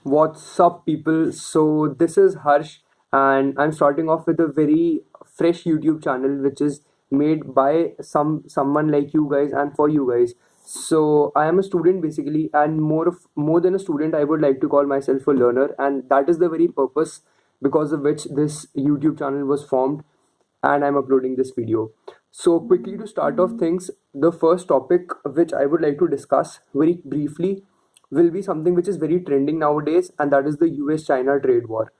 What's up, people? So this is Harsh, and I'm starting off with a very fresh YouTube channel, which is made by someone like you guys and for you guys. So I am a student basically, and more than a student, I would like to call myself a learner, and that is the very purpose because of which this YouTube channel was formed, and I'm uploading this video. So quickly to start off things, the first topic which I would like to discuss very briefly will be something which is very trending nowadays, and that is the US China trade war.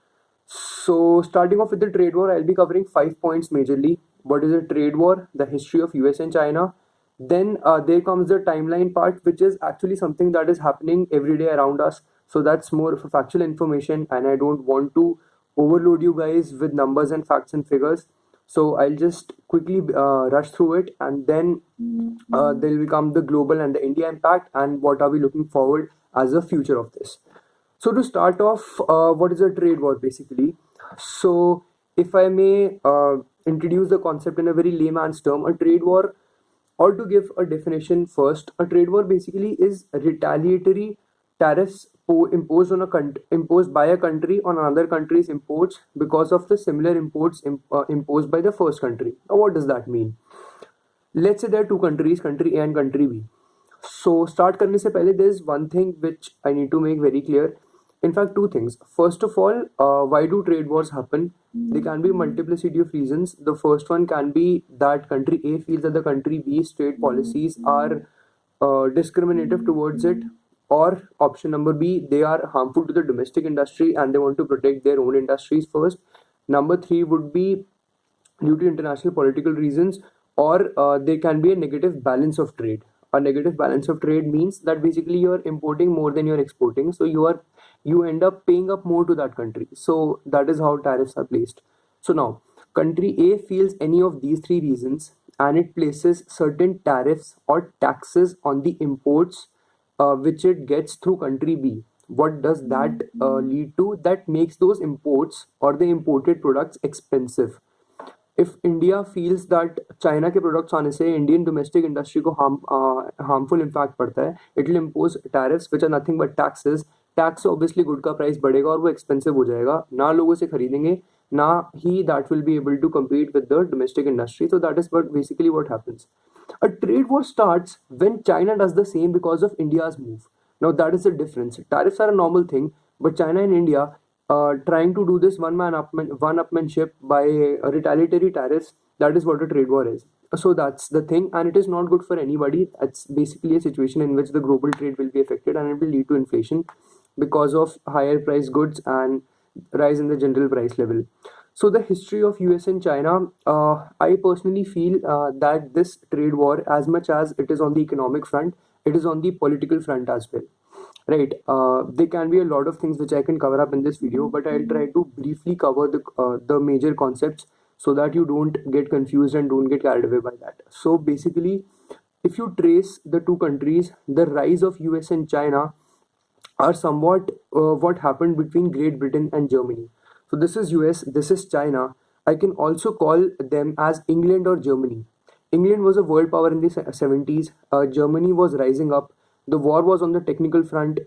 So, starting off with the trade war, I'll be covering 5 points majorly. What is a trade war? The history of US and China. Then there comes the timeline part, which is actually something that is happening every day around us. So, that's more of a factual information, and I don't want to overload you guys with numbers and facts and figures. So, I'll just quickly rush through it, and then there will come the global and the India impact, and what are we looking forward as a future of this. So to start off, what is a trade war basically? So if I may introduce the concept in a very layman's term, a trade war, or to give a definition first, a trade war basically is retaliatory tariffs imposed by a country on another country's imports because of the similar imports imposed by the first country. Now, what does that mean? Let's say there are two countries, country A and country B. So start करने से पहले there is one thing which I need to make very clear. In fact, two things. First of all, why do trade wars happen? There can be multiplicity of reasons. The first one can be that country A feels that the country B's trade policies are discriminative towards it, or option number B, they are harmful to the domestic industry and they want to protect their own industries first. Number three would be due to international political reasons, or there can be a negative balance of trade. A negative balance of trade means that basically you're importing more than you're exporting, so you end up paying up more to that country. So that is how tariffs are placed. So now country A feels any of these three reasons and it places certain tariffs or taxes on the imports which it gets through country B. What does that lead to? That makes those imports or the imported products expensive. If India feels that China के products आने से Indian domestic industry को harmful impact पड़ता है, it will impose tariffs which are nothing but taxes. Tax से obviously good का price बढ़ेगा और वो expensive हो जाएगा, ना लोगों से खरीदेंगे, ना ही that will be able to compete with the domestic industry. So that is basically what happens. A trade war starts when China does the same because of India's move. Now that is the difference. Tariffs are a normal thing, but China and India trying to do this one upmanship by retaliatory tariffs. That is what a trade war is. So that's the thing, and it is not good for anybody. It's basically a situation in which the global trade will be affected, and it will lead to inflation because of higher price goods and rise in the general price level. So the history of US and China, I personally feel that this trade war, as much as it is on the economic front, it is on the political front as well. Right. There can be a lot of things which I can cover up in this video, but I'll try to briefly cover the major concepts so that you don't get confused and don't get carried away by that. So basically, if you trace the two countries, the rise of US and China are somewhat what happened between Great Britain and Germany. So this is US, this is China. I can also call them as England or Germany. England was a world power in the 70s. Germany was rising up. The war was on the technical front.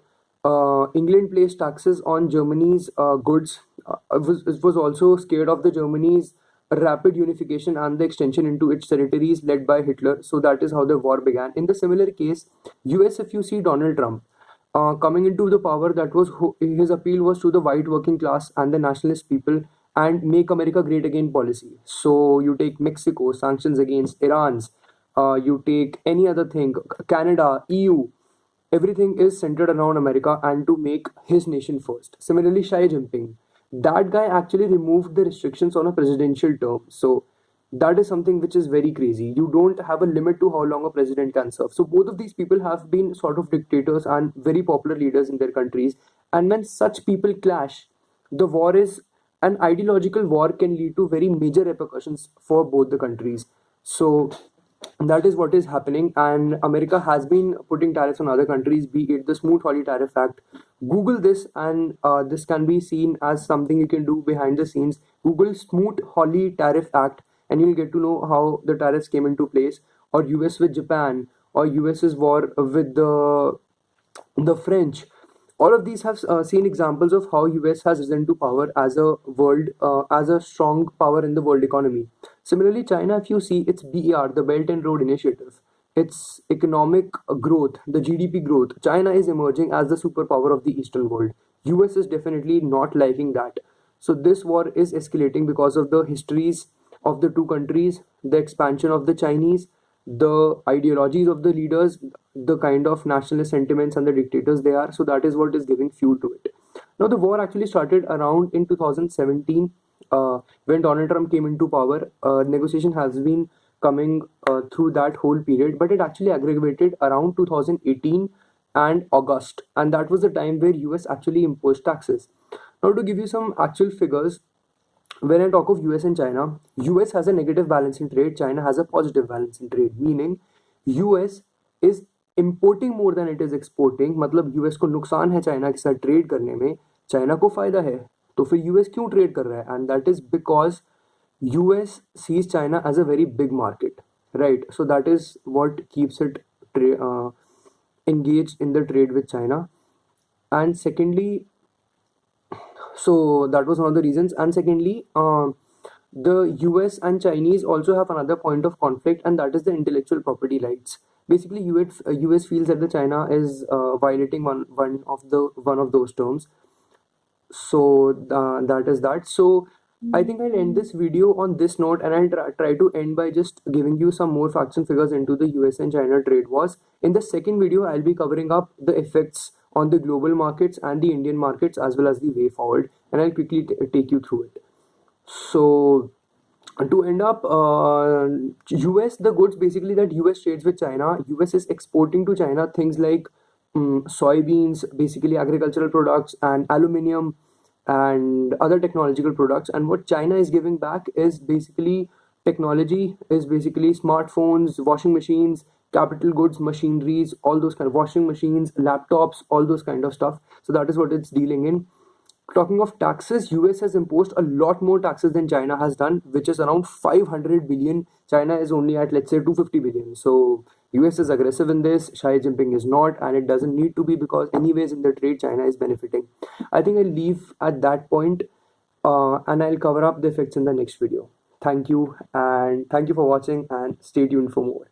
England placed taxes on Germany's goods. It was also scared of the Germany's rapid unification and the extension into its territories led by Hitler. So that is how the war began. In the similar case, US, if you see Donald Trump coming into the power, that was his appeal was to the white working class and the nationalist people and make America great again policy. So you take Mexico, sanctions against Iran's, you take any other thing, Canada, EU, everything is centered around America and to make his nation first. Similarly, Xi Jinping, that guy actually removed the restrictions on a presidential term. So that is something which is very crazy. You don't have a limit to how long a president can serve. So both of these people have been sort of dictators and very popular leaders in their countries. And when such people clash, the war is an ideological war can lead to very major repercussions for both the countries. So that is what is happening, and America has been putting tariffs on other countries, be it the Smoot-Hawley Tariff Act. Google this, and this can be seen as something you can do behind the scenes. Google Smoot-Hawley Tariff Act, and you'll get to know how the tariffs came into place, or US with Japan, or US's war with the French. All of these have seen examples of how US has risen to power as a as a strong power in the world economy. Similarly, China, if you see its BER, the Belt and Road Initiative, its economic growth, the GDP growth, China is emerging as the superpower of the Eastern world. US is definitely not liking that. So this war is escalating because of the histories of the two countries, the expansion of the Chinese, the ideologies of the leaders, the kind of nationalist sentiments and the dictators they are. So that is what is giving fuel to it. Now the war actually started around in 2017 when Donald Trump came into power. Negotiation has been coming through that whole period, but it actually aggravated around 2018 and August, and that was the time where US actually imposed taxes. Now to give you some actual figures, when I talk of US and China, US has a negative balance in trade, China has a positive balance in trade, meaning US is importing more than it is exporting. मतलब US को नुकसान है China के साथ trade करने में, China को फायदा है, तो फिर US क्यों ट्रेड कर रहा है? And that is because US sees China as a very big market, right? So that is what keeps it engaged in the trade with China. And secondly, so that was one of the reasons. And secondly, the US and Chinese also have another point of conflict, and that is the intellectual property rights. Basically, US feels that the China is violating one of those terms. So that is that. So I think I'll end this video on this note, and I'll try to end by just giving you some more facts and figures into the US and China trade wars. In the second video, I'll be covering up the effects on the global markets and the Indian markets as well as the way forward, and I'll quickly take you through it. So to end up, US, the goods basically that US trades with China, US is exporting to China things like soybeans, basically agricultural products, and aluminium and other technological products. And what China is giving back is basically technology, is basically smartphones, washing machines, capital goods, machineries, all those kind of washing machines, laptops, all those kind of stuff. So that is what it's dealing in. Talking of taxes, US has imposed a lot more taxes than China has done, which is around 500 billion. China is only at, let's say, 250 billion. So US is aggressive in this, Xi Jinping is not, and it doesn't need to be, because anyways in the trade China is benefiting. I think I'll leave at that point, and I'll cover up the effects in the next video. Thank you, and thank you for watching, and stay tuned for more.